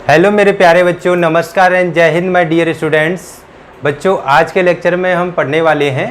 Hello मेरे प्यारे बच्चों, नमस्कार एंड जय हिंद माय डियर स्टूडेंट्स। बच्चों, आज के लेक्चर में हम पढ़ने वाले हैं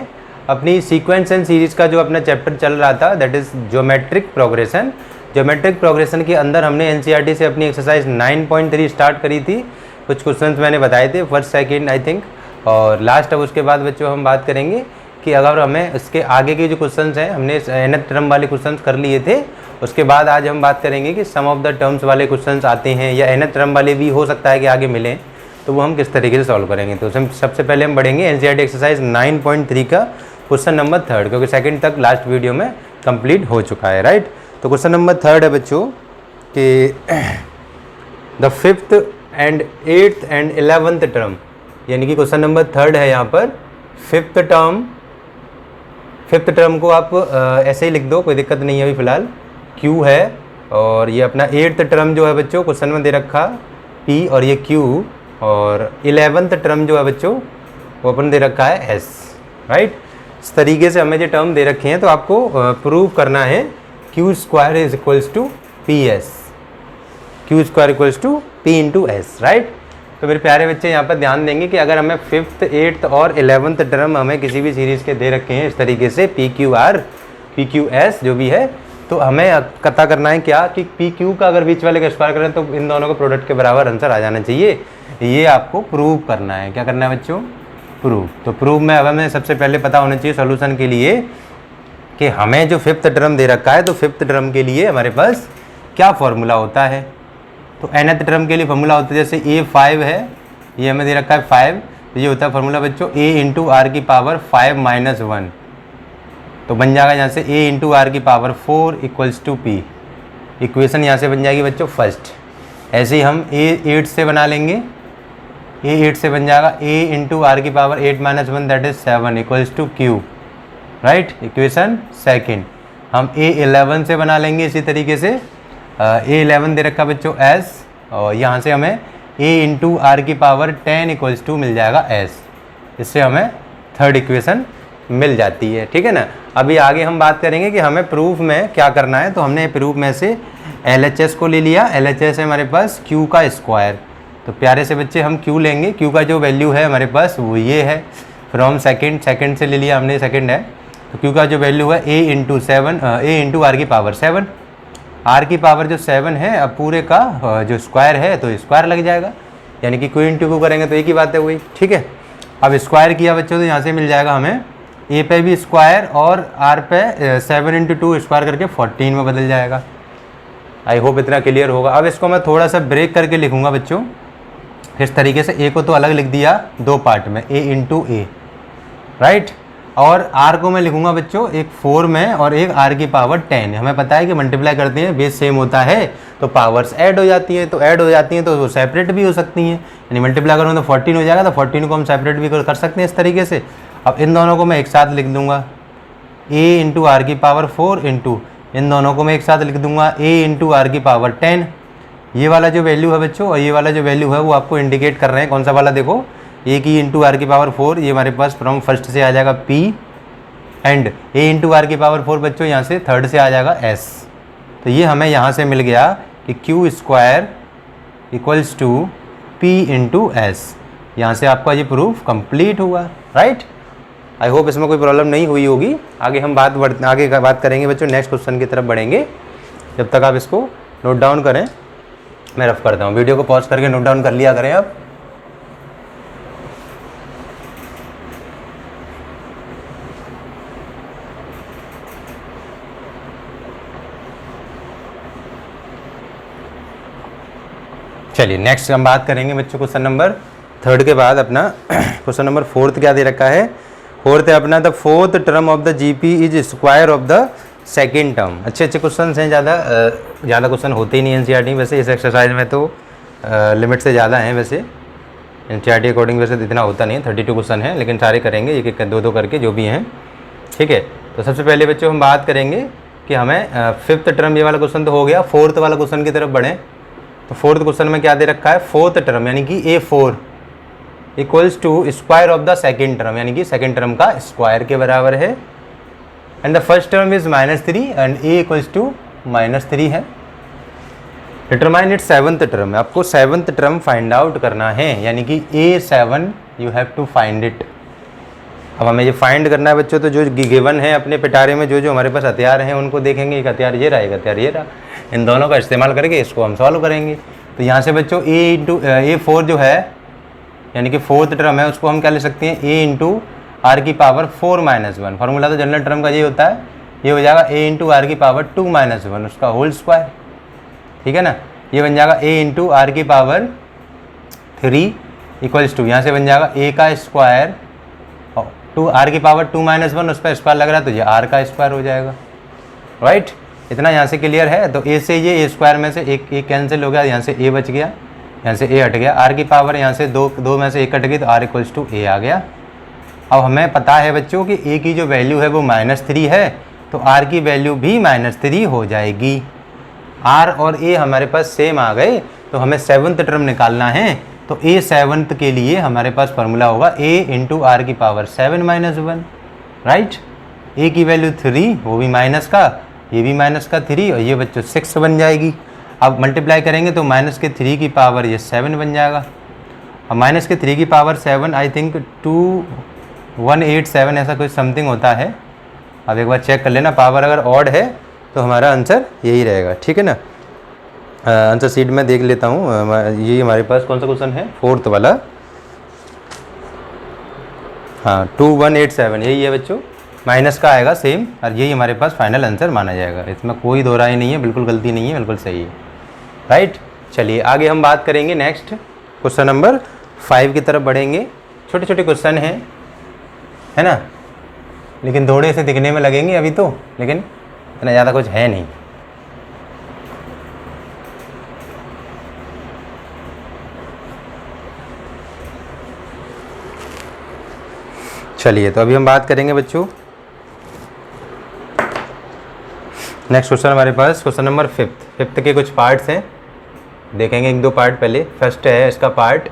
अपनी सीक्वेंस एंड सीरीज़ का जो अपना चैप्टर चल रहा था, that is geometric progression. Geometric progression के अंदर हमने एनसीईआरटी से अपनी एक्सरसाइज 9.3 स्टार्ट करी थी। कुछ क्वेश्चंस मैंने बताए थे, फर्स्ट सेकेंड आई थिंक, और लास्ट। अब उसके बाद बच्चों हम बात करेंगे कि अगर हमें इसके आगे के जो क्वेश्चंस हैं, हमने nth टर्म वाले क्वेश्चंस कर लिए थे। उसके बाद आज हम बात करेंगे कि सम ऑफ द टर्म्स वाले क्वेश्चंस आते हैं या nth टर्म वाले भी हो सकता है कि आगे मिलें, तो वो हम किस तरीके से सॉल्व करेंगे। तो सबसे पहले हम बढ़ेंगे एनसीईआरटी एक्सरसाइज 9.3 का क्वेश्चन नंबर 3, क्योंकि सेकंड तक लास्ट वीडियो में कंप्लीट हो चुका है, राइट। तो क्वेश्चन नंबर 3 है बच्चों कि the 5th and 8th and 11th term, यानी कि क्वेश्चन नंबर 3 है यहाँ पर। फिफ्थ टर्म को आप ऐसे ही लिख दो, कोई दिक्कत नहीं है अभी फ़िलहाल। Q है, और ये अपना 8th टर्म जो है बच्चों क्वेश्चन में दे रखा P और ये Q, और 11th टर्म जो है बच्चों वो अपन दे रखा है S, राइट। इस तरीके से हमें जो टर्म दे रखे हैं तो आपको प्रूव करना है Q square is equals to PS, Q square equals to P into S, right. तो मेरे प्यारे बच्चे यहाँ पर ध्यान देंगे कि अगर हमें 5th, 8th और 11th टर्म हमें किसी भी सीरीज़ के दे रखे हैं इस तरीके से PQR, PQS जो भी है, तो हमें पता करना है क्या कि PQ का अगर बीच वाले का स्क्वायर करें तो इन दोनों को प्रोडक्ट के बराबर आंसर आ जाना चाहिए। ये आपको प्रूव करना है। क्या करना है बच्चों? प्रूव। तो प्रूव में अब हमें सबसे पहले पता होना चाहिए सोल्यूशन के लिए कि हमें जो 5th टर्म दे रखा है, तो 5th टर्म के लिए हमारे पास क्या फॉर्मूला होता है। तो nth टर्म के लिए फॉर्मूला होता है, जैसे A5 है, ये हमें दे रखा है 5, तो ये होता है फॉर्मूला बच्चों A इंटू आर की पावर 5 माइनस 1, तो बन जाएगा यहाँ से A इंटू आर की power 4 equals to P। Equation यहाँ से बन जाएगी बच्चों फर्स्ट। ऐसे ही हम A8 से बना लेंगे, A8 से बन जाएगा A इंटू आर की power 8 minus 1 that is 7 equals to Q, right. Equation second. हम A11 से बना लेंगे इसी तरीके से, A11 दे रखा बच्चों S, और यहाँ से हमें A इंटू आर की पावर 10 इक्वल्स टू मिल जाएगा S। इससे हमें थर्ड इक्वेशन मिल जाती है, ठीक है ना। अभी आगे हम बात करेंगे कि हमें प्रूफ में क्या करना है। तो हमने प्रूफ में से LHS को ले लिया। LHS है हमारे पास Q का स्क्वायर। तो प्यारे से बच्चे हम Q लेंगे। Q का जो वैल्यू है हमारे पास वो ये है, फ्रॉम सेकेंड से ले लिया हमने, सेकेंड है। तो Q का जो वैल्यू है A इंटू आर की पावर 7। आर की पावर जो 7 है, अब पूरे का जो स्क्वायर है तो स्क्वायर लग जाएगा, यानी कि Q इंटू Q करेंगे तो एक ही बात है वही, ठीक है। अब स्क्वायर किया बच्चों तो यहाँ से मिल जाएगा हमें A पे भी स्क्वायर और R पे 7 इंटू 2 स्क्वायर करके 14 में बदल जाएगा। आई होप इतना क्लियर होगा। अब इसको मैं थोड़ा सा ब्रेक करके लिखूँगा बच्चों इस तरीके से। A को तो अलग लिख दिया दो पार्ट में, A इंटू A, राइट। और R को मैं लिखूंगा बच्चों एक 4 में और एक R की पावर 10। हमें पता है कि मल्टीप्लाई करते हैं बेस सेम होता है तो पावर्स ऐड हो जाती हैं, तो वो सेपरेट भी हो सकती हैं। यानी मल्टीप्लाई करूँगा तो 14 हो जाएगा, तो 14 को हम सेपरेट भी कर सकते हैं इस तरीके से। अब इन दोनों को मैं एक साथ लिख दूंगा A इंटू आर की पावर 4 इंटू, इन दोनों को मैं एक साथ लिख दूंगा A इंटू आर की पावर 10। ये वाला जो वैल्यू है बच्चों और ये वाला जो वैल्यू है वो आपको इंडिकेट कर रहे हैं। कौन सा वाला? देखो, A की इंटू आर की पावर 4, ये हमारे पास फ्रॉम फर्स्ट से आ जाएगा P, and A into R की पावर 4 बच्चों यहाँ से थर्ड से आ जाएगा S। तो ये हमें यहाँ से मिल गया कि Q square equals to P into S। यहाँ से आपका ये प्रूफ कंप्लीट हुआ, राइट। आई होप इसमें कोई प्रॉब्लम नहीं हुई होगी। आगे हम आगे बात करेंगे बच्चों, नेक्स्ट क्वेश्चन की तरफ बढ़ेंगे। जब तक आप इसको नोट डाउन करें, मैं रफ करता हूँ। वीडियो को पॉज करके नोट डाउन कर लिया करें आप। चलिए नेक्स्ट हम बात करेंगे बच्चों क्वेश्चन नंबर 3 के बाद अपना क्वेश्चन नंबर 4 क्या दे रखा है। 4 है अपना the 4th term of the GP is square of the second term. अच्छे क्वेश्चन हैं, ज़्यादा क्वेश्चन होते ही नहीं एनसीईआरटी में। वैसे इस एक्सरसाइज में तो लिमिट से ज़्यादा हैं, वैसे एनसीईआरटी अकॉर्डिंग वैसे इतना होता नहीं है, 32 क्वेश्चन हैं, लेकिन सारे करेंगे एक एक दो करके जो भी हैं, ठीक है। तो सबसे पहले बच्चों हम बात करेंगे कि हमें 5th टर्म, ये वाला क्वेश्चन तो हो गया। 4th वाला क्वेश्चन की तरफ बढ़ें। तो 4th क्वेश्चन में क्या दे रखा है? 4th टर्म यानी कि A4 equals to square of the second term, यानी कि सेकेंड टर्म का स्क्वायर के बराबर है। And the first term is -3 and A equals to -3 है। डिटरमाइन इट सेवन्थ टर्म, आपको सेवन्थ टर्म फाइंड आउट करना है, यानी कि A7 you have to find it. अब हमें ये फाइंड करना है बच्चों, तो जो गिवन है अपने पिटारे में जो जो हमारे पास हथियार हैं उनको देखेंगे, एक हथियार ये रहा, एक हथियार ये रहा, इन दोनों का इस्तेमाल करके इसको हम सॉल्व करेंगे। तो यहाँ से बच्चों A4 जो है यानी कि फोर्थ टर्म है, उसको हम क्या ले सकते हैं, A इंटू आर की पावर 4-1। फार्मूला तो जनरल टर्म का ये होता है, ये हो जाएगा A इंटू आर की पावर 2-1 उसका होल स्क्वायर, ठीक है ना। ये बन जाएगा A इंटू आर की पावर 3 इक्वल्स टू, यहाँ से बन जाएगा A का स्क्वायर और 2 आर की पावर 2-1 उस पर स्क्वायर लग रहा है तो ये आर का स्क्वायर हो जाएगा, राइट। इतना यहाँ से क्लियर है। तो A से ये A स्क्वायर में से एक कैंसिल हो गया, यहाँ से A बच गया, यहाँ से A हट गया, आर की पावर यहाँ से दो में से एक कट गई तो आर इक्वल्स टू A आ गया। अब हमें पता है बच्चों कि A की जो वैल्यू है वो -3 है, तो R की वैल्यू भी -3 हो जाएगी। R और A हमारे पास सेम आ गए, तो हमें सेवन्थ टर्म निकालना है। तो A7 के लिए हमारे पास फार्मूला होगा A इंटू आर की पावर 7-1, राइट। A की वैल्यू 3, वो भी माइनस का, ये भी माइनस का 3 और ये बच्चों 6 बन जाएगी। अब मल्टीप्लाई करेंगे तो -3 की पावर ये 7 बन जाएगा। अब -3 की पावर 7 आई थिंक 2187 ऐसा कुछ समथिंग होता है। अब एक बार चेक कर लेना, पावर अगर ऑड है तो हमारा आंसर यही रहेगा, ठीक है ना। आंसर शीट में देख लेता हूँ, ये हमारे पास कौन सा क्वेश्चन है, फोर्थ वाला, हाँ 2187 यही है बच्चों, माइनस का आएगा सेम, और यही हमारे पास फाइनल आंसर माना जाएगा। इसमें कोई दो राय नहीं है, बिल्कुल गलती नहीं है, बिल्कुल सही है, राइट। चलिए आगे हम बात करेंगे नेक्स्ट क्वेश्चन नंबर 5 की तरफ बढ़ेंगे। छोटे छोटे क्वेश्चन हैं, है ना, लेकिन थोड़े से दिखने में लगेंगे अभी तो, लेकिन इतना ज़्यादा कुछ है नहीं। चलिए तो अभी हम बात करेंगे बच्चों नेक्स्ट क्वेश्चन हमारे पास, क्वेश्चन नंबर 5 के कुछ पार्ट्स हैं, देखेंगे एक दो पार्ट पहले। फर्स्ट है इसका पार्ट,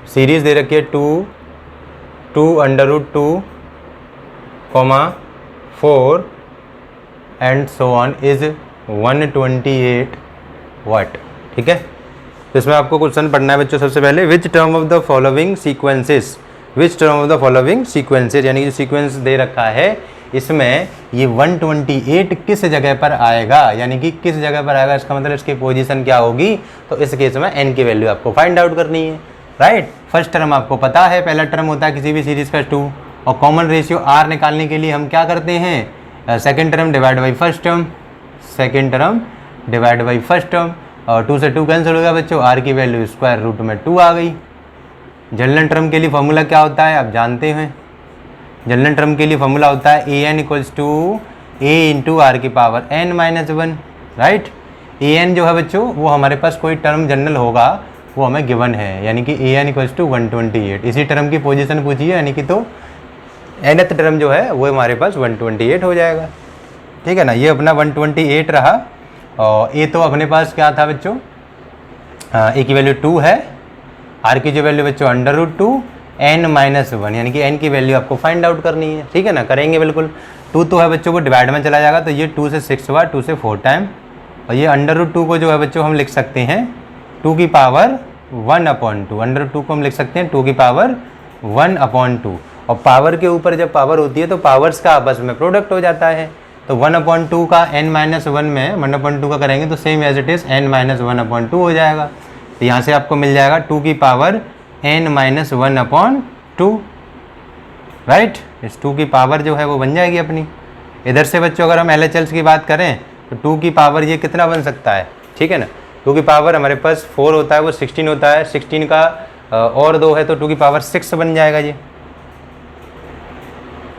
सीरीज दे रखी है 2 √2, 4 एंड सो ऑन इज 128 वाट, ठीक है। तो इसमें आपको क्वेश्चन पढ़ना है बच्चों सबसे पहले, which term of the following sequences, which term of the following sequences, यानी कि सीक्वेंस दे रखा है इसमें ये 128 किस जगह पर आएगा, यानी कि किस जगह पर आएगा, इसका मतलब इसकी पोजीशन क्या होगी। तो इस केस में n की वैल्यू आपको फाइंड आउट करनी है, राइट। फर्स्ट टर्म आपको पता है, पहला टर्म होता है किसी भी सीरीज का 2, और कॉमन रेशियो r निकालने के लिए हम क्या करते हैं, second term divide by first term, second term divide by first term, और 2 से 2 कैंसिल हो गया बच्चों, r की वैल्यू स्क्वायर रूट में 2 आ गई। जनरल टर्म के लिए फॉर्मूला क्या होता है आप जानते हैं, जनरल टर्म के लिए फॉर्मूला होता है an equals to a into R की पावर n-1, राइट। an जो है बच्चों वो हमारे पास कोई टर्म जनरल होगा वो हमें गिवन है, यानी कि an इक्वल्स टू 128, इसी टर्म की पोजीशन पूछी है, यानी कि तो nth टर्म जो है वो हमारे पास 128 हो जाएगा, ठीक है ना। ये अपना 128 रहा, और a तो अपने पास क्या था बच्चों, a की वैल्यू 2 है, r की जो वैल्यू बच्चों √2 n-1, यानी कि n की वैल्यू आपको फाइंड आउट करनी है, ठीक है ना, करेंगे बिल्कुल। 2 तो है बच्चों वो डिवाइड में चला जाएगा, तो ये 2 से 6 हुआ, 2 से 4 टाइम, और ये √2 को जो है बच्चों हम लिख सकते हैं 2 की पावर 1/2, √2 को हम लिख सकते हैं 2 की पावर 1/2, और पावर के ऊपर जब पावर होती है तो पावर्स का आपस में प्रोडक्ट हो जाता है। तो 1/2 का n-1 में 1/2 का करेंगे तो same as it is n-1/2 हो जाएगा। तो यहाँ से आपको मिल जाएगा 2 की पावर n-1/2, राइट। इस 2 की पावर जो है वो बन जाएगी अपनी। इधर से बच्चों अगर हम LHLs की बात करें तो 2 की पावर ये कितना बन सकता है, ठीक है ना। 2 की पावर हमारे पास 4 होता है वो 16 होता है, 16 का और 2 है तो 2 की पावर 6 बन जाएगा जी।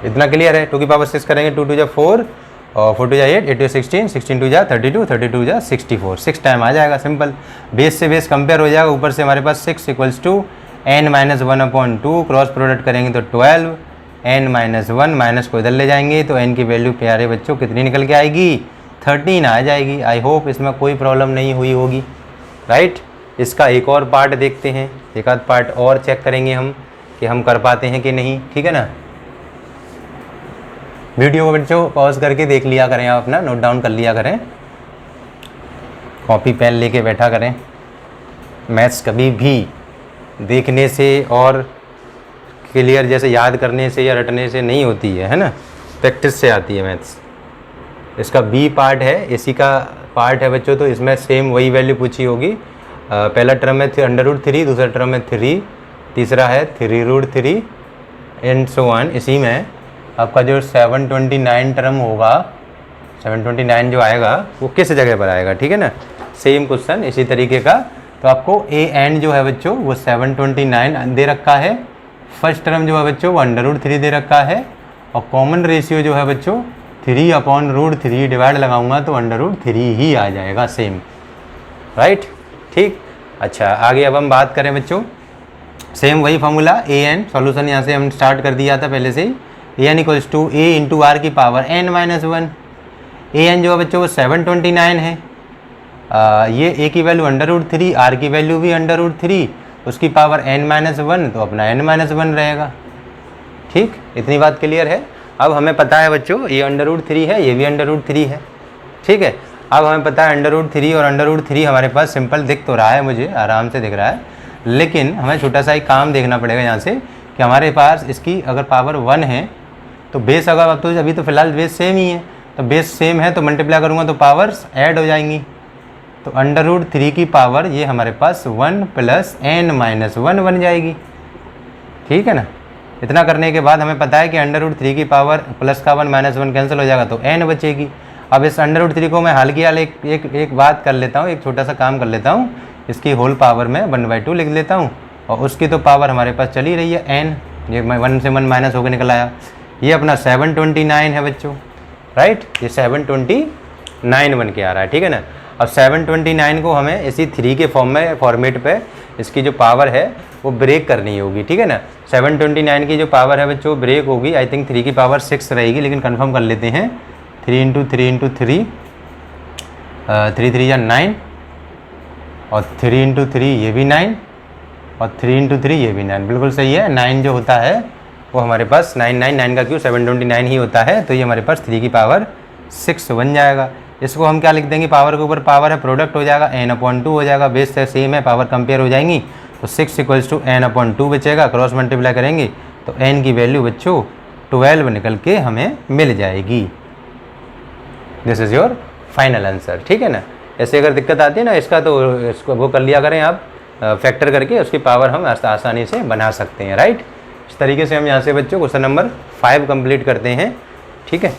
इतना क्लियर है, 2 की पावर 6 करेंगे, 2 2 जा 4 और 4 2 जा 8, 8 2 16, 16 2 जा 32, 32 जा 64, 6 टाइम आ जाएगा, सिंपल। बेस से बेस कंपेयर हो जाएगा, ऊपर से हमारे पास 6 equals to n-1/2, cross product करेंगे तो 12, n-1 माइनस को इधर ले जाएंगे तो n की वैल्यू प्यारे बच्चों कितनी निकल के आएगी, 13 आ जाएगी। आई होप इसमें कोई प्रॉब्लम नहीं हुई होगी, राइट। इसका एक और पार्ट देखते हैं, एक आध पार्ट और चेक करेंगे हम कि हम कर पाते हैं कि नहीं, ठीक है ना। वीडियो को बच्चों पॉज करके देख लिया करें, आप अपना नोट डाउन कर लिया करें। कॉपी पेन लेके बैठा करें। मैथ्स कभी भी देखने से और क्लियर जैसे याद करने से या रटने से नहीं होती है ना, प्रैक्टिस से आती है मैथ्स। इसका बी पार्ट है, इसी का पार्ट है बच्चों, तो इसमें सेम वही वैल्यू पूछी होगी। पहला टर्म है √3, दूसरा टर्म है 3, तीसरा है 3√3 एंड सो ऑन। इसी में आपका जो 729 टर्म होगा, 729 जो आएगा वो किस जगह पर आएगा, ठीक है ना। सेम क्वेश्चन इसी तरीके का। तो आपको ए एंड जो है बच्चों वो 729 दे रखा है, फर्स्ट टर्म जो है बच्चों वो √3 दे रखा है, और कॉमन रेशियो जो है बच्चों 3/√3 डिवाइड लगाऊंगा तो √3 ही आ जाएगा सेम, राइट, ठीक। अच्छा, आगे अब हम बात करें बच्चों, सेम वही फार्मूला ए एन, सॉल्यूशन यहाँ से हम स्टार्ट कर दिया था पहले से ही। A N equals to A into R की पावर n-1। ए एन जो है बच्चों वो 729 है, ये ए की वैल्यू √3, आर की वैल्यू भी √3, उसकी पावर n-1 तो अपना n-1 रहेगा, ठीक। इतनी बात क्लियर है। अब हमें पता है बच्चों ये √3 है, ये भी √3 है, ठीक है। अब हमें पता है √3 और √3 हमारे पास सिंपल दिख तो रहा है, मुझे आराम से दिख रहा है, लेकिन हमें छोटा सा एक काम देखना पड़ेगा यहाँ से कि हमारे पास इसकी अगर पावर 1 है तो बेस, अगर अब तो अभी तो फिलहाल बेस सेम ही है, तो बेस सेम है तो मल्टीप्लाई करूँगा तो पावर्स ऐड हो जाएंगी, तो √3 की पावर ये हमारे पास 1 + n-1 बन जाएगी, ठीक है ना। इतना करने के बाद हमें पता है कि √3 की पावर प्लस का 1 -1 कैंसिल हो जाएगा तो n बचेगी। अब इस √3 को मैं हाल की हाल एक बात कर लेता हूँ, एक छोटा सा काम कर लेता हूँ, इसकी होल पावर में 1/2 लिख लेता हूँ, और उसकी तो पावर हमारे पास चली रही है n, ये 1 से 1 माइनस होकर निकल आया। ये अपना 729 है बच्चों, राइट, ये 729 बन के आ रहा है, ठीक है ना। अब 729 को हमें इसी 3 के फॉर्मेट पे इसकी जो पावर है वो ब्रेक करनी होगी, ठीक है ना। 729 की जो पावर है बच्चों ब्रेक होगी, आई थिंक 3 की पावर 6 रहेगी, लेकिन कंफर्म कर लेते हैं। 3 × 3 × 3 3 3 या 9, और 3 × 3 ये भी 9, और 3 × 3 ये भी 9, बिल्कुल सही है। 9 जो होता है वो हमारे पास 9 का क्यों 729 ही होता है, तो ये हमारे पास 3 की पावर 6 बन जाएगा। इसको हम क्या लिख देंगे, पावर के ऊपर पावर है, प्रोडक्ट हो जाएगा, n/2 हो जाएगा, बेस से सेम है, पावर कंपेयर हो जाएंगी, तो 6 = n/2 बचेगा, क्रॉस मल्टीप्लाई करेंगे तो n की वैल्यू बच्चों 12 निकल के हमें मिल जाएगी। This is your final answer, ठीक है ना। ऐसे अगर दिक्कत आती है ना इसका, तो इसको वो कर लिया करें आप, फैक्टर करके उसकी पावर हम आसानी से बना सकते हैं, राइट। इस तरीके से हम यहाँ से बच्चों क्वेश्चन नंबर 5 कंप्लीट करते हैं, ठीक है।